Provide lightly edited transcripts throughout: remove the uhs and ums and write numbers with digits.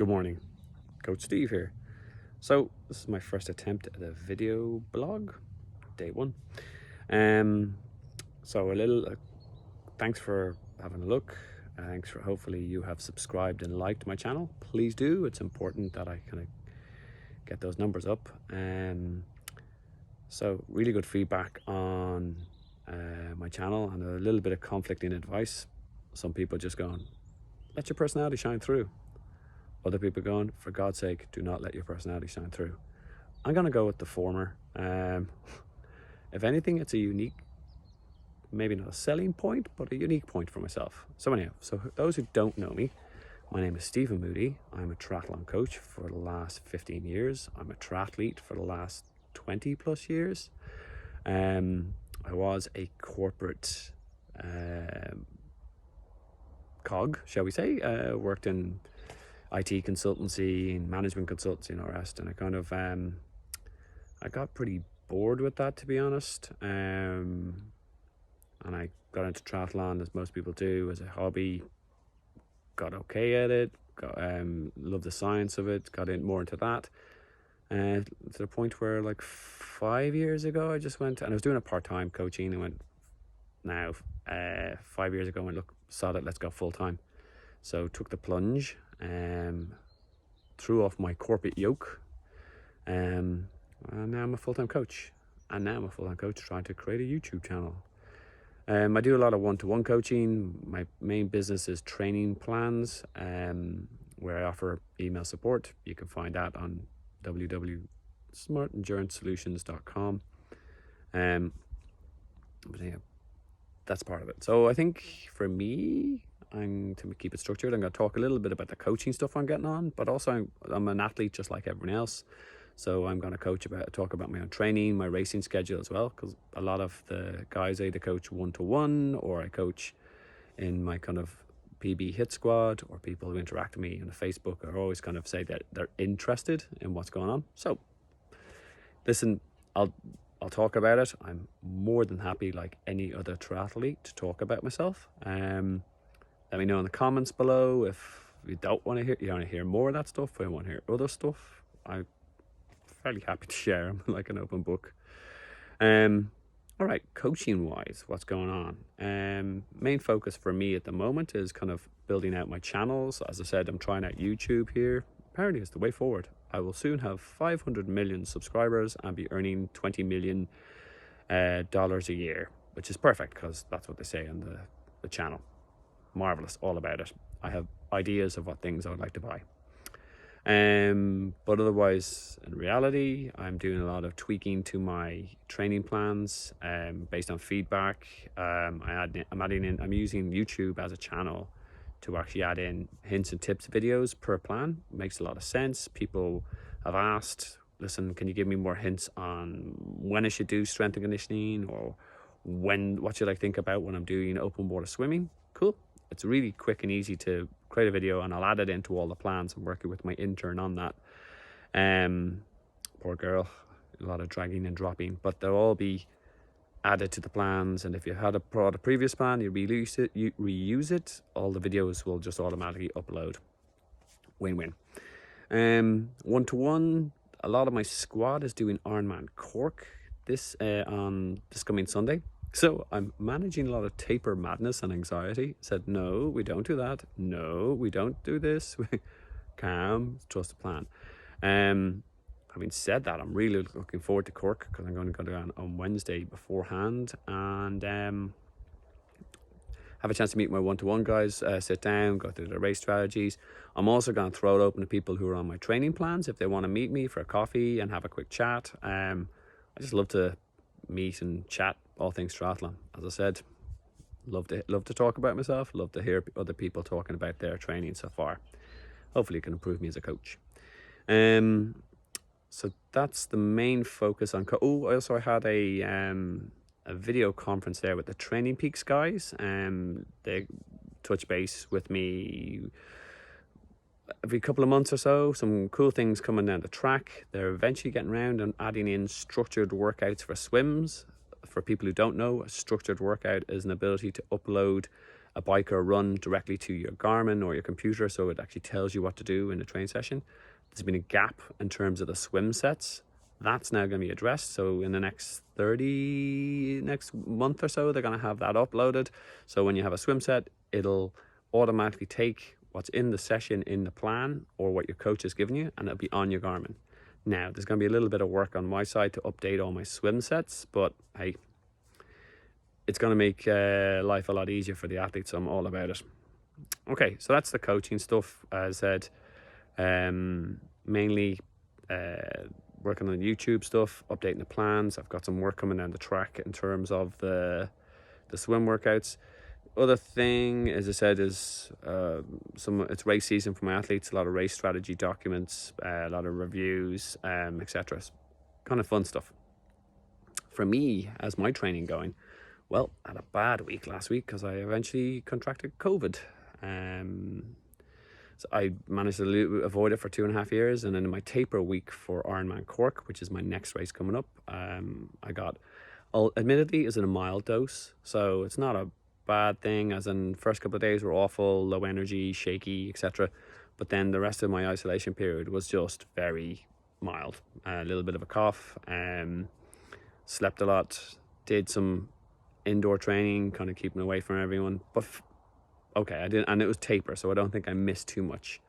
Good morning, Coach Steve here. So this is my first attempt at a video blog, day one. So a little thanks for having a look. Thanks for hopefully you have subscribed and liked my channel. Please do. It's important that I kind of get those numbers up. So really good feedback on my channel and a little bit of conflicting advice. Some people just going, let your personality shine through. Other people going, for God's sake, do not let your personality shine through. I'm going to go with the former. If anything, it's a unique, maybe not a selling point, but a unique point for myself. So anyhow, so those who don't know me, my name is Stephen Moody. I'm a triathlon coach for the last 15 years. I'm a triathlete for the last 20 plus years. I was a corporate cog, shall we say, worked in IT consultancy and management consultancy and all the rest, and I kind of I got pretty bored with that, to be honest, and I got into triathlon, as most people do, as a hobby. Got okay at it, loved the science of it, got in more into that, to the point where like 5 years ago I just went, and I was doing a part-time coaching, and went, now 5 years ago I went, look, sod it, let's go full-time. So took the plunge, threw off my corporate yoke, and now I'm a full-time coach. And now I'm a full-time coach trying to create a YouTube channel. I do a lot of one-to-one coaching. My main business is training plans, where I offer email support. You can find that on www.smartenduranceSolutions.com. But yeah, that's part of it. So I think for me, I'm to keep it structured, I'm going to talk a little bit about the coaching stuff I'm getting on, but also I'm an athlete just like everyone else. So I'm going to talk about my own training, my racing schedule as well, because a lot of the guys either coach one-to-one or I coach in my kind of PB hit squad, or people who interact with me on Facebook are always kind of say that they're interested in what's going on. So listen, I'll talk about it. I'm more than happy, like any other triathlete, to talk about myself. Let me know in the comments below if you don't want to hear, you want to hear more of that stuff, or you want to hear other stuff. I'm fairly happy to share. I'm like an open book. All right, coaching wise, what's going on? Main focus for me at the moment is kind of building out my channels. As I said, I'm trying out YouTube here. Apparently it's the way forward. I will soon have 500 million subscribers and be earning $20 million dollars a year, which is perfect because that's what they say on the channel. Marvelous, all about it. I have ideas of what things I would like to buy. But otherwise, in reality, I'm doing a lot of tweaking to my training plans, based on feedback. I'm using YouTube as a channel to actually add in hints and tips videos per plan. Makes a lot of sense. People have asked, listen, can you give me more hints on when I should do strength and conditioning, or what should I think about when I'm doing open water swimming? Cool. It's really quick and easy to create a video, and I'll add it into all the plans. I'm working with my intern on that. Poor girl, a lot of dragging and dropping, but they'll all be added to the plans. And if you had a previous plan, you reuse it, all the videos will just automatically upload. Win-win. One-to-one, a lot of my squad is doing IRONMAN Cork on this coming Sunday. So I'm managing a lot of taper madness and anxiety. Said, no, we don't do that. No, we don't do this. Calm, trust the plan. Having said that, I'm really looking forward to Cork, because I'm going to go down on Wednesday beforehand and have a chance to meet my one-to-one guys, sit down, go through their race strategies. I'm also going to throw it open to people who are on my training plans if they want to meet me for a coffee and have a quick chat. I just love to meet and chat all things triathlon. As I said, love to talk about myself, love to hear other people talking about their training so far. Hopefully it can improve me as a coach. So that's the main focus on I had a video conference there with the Training Peaks guys. They touch base with me every couple of months or so. Some cool things coming down the track. They're eventually getting around and adding in structured workouts for swims. For people who don't know, a structured workout is an ability to upload a bike or a run directly to your Garmin or your computer, so it actually tells you what to do in a training session. There's been a gap in terms of the swim sets. That's now going to be addressed. So in the next month or so, they're going to have that uploaded. So when you have a swim set, it'll automatically take what's in the session in the plan or what your coach has given you, and it'll be on your Garmin. Now, there's going to be a little bit of work on my side to update all my swim sets, but hey, it's going to make life a lot easier for the athletes, so I'm all about it. Okay, so that's the coaching stuff. As I said, mainly working on YouTube stuff, updating the plans. I've got some work coming down the track in terms of the swim workouts. Other thing, as I said, is it's race season for my athletes. A lot of race strategy documents, a lot of reviews, etc. Kind of fun stuff. For me, as my training going, well, I had a bad week last week because I eventually contracted COVID. So I managed to avoid it for 2.5 years, and then in my taper week for IRONMAN Cork, which is my next race coming up, I got, admittedly, is in a mild dose, so it's not a bad thing, as in first couple of days were awful, low energy, shaky, etc. But then the rest of my isolation period was just very mild. A little bit of a cough, slept a lot, did some indoor training, kind of keeping away from everyone, but okay, I didn't, and it was taper, so I don't think I missed too much.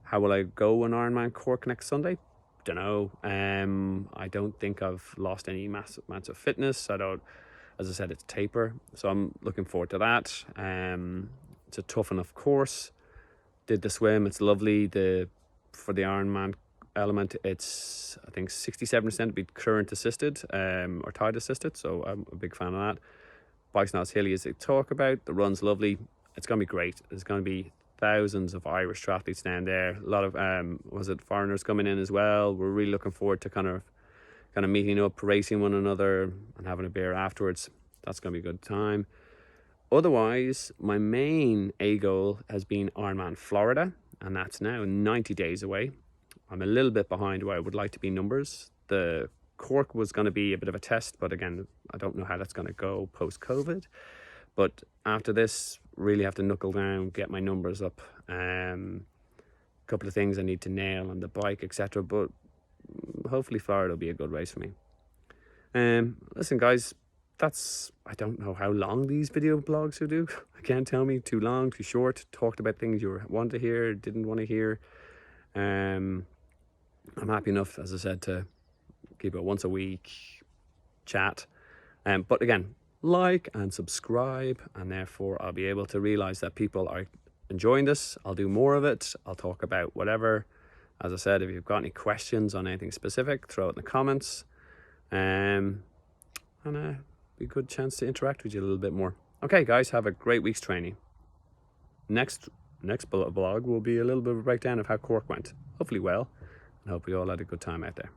How will I go on IRONMAN Cork next Sunday? Don't know. I don't think I've lost any massive amounts of fitness. As I said, it's taper, so I'm looking forward to that. It's a tough enough course. Did the swim, it's lovely. For the Ironman element, it's I think 67% to be current assisted or tide assisted, so I'm a big fan of that. Bike's not as hilly as they talk about. The run's lovely. It's going to be great. There's going to be thousands of Irish triathletes down there. A lot of foreigners coming in as well. We're really looking forward to kind of meeting up, racing one another, and having a beer afterwards. That's going to be a good time. Otherwise, my main A goal has been Ironman Florida, and that's now 90 days away. I'm a little bit behind where I would like to be numbers. The Cork was going to be a bit of a test, but again, I don't know how that's going to go post-COVID. But after this, really have to knuckle down, get my numbers up. A couple of things I need to nail on the bike, etc. But hopefully Florida will be a good race for me. Listen, guys, I don't know how long these video blogs will do. I can't tell me too long, too short. Talked about things you want to hear, didn't want to hear. I'm happy enough, as I said, to keep it once a week chat. But again, like and subscribe, and therefore I'll be able to realize that people are enjoying this. I'll do more of it. I'll talk about whatever. As I said, if you've got any questions on anything specific, throw it in the comments. And be a good chance to interact with you a little bit more. Okay, guys, have a great week's training. Next blog will be a little bit of a breakdown of how Cork went. Hopefully well, and hope we all had a good time out there.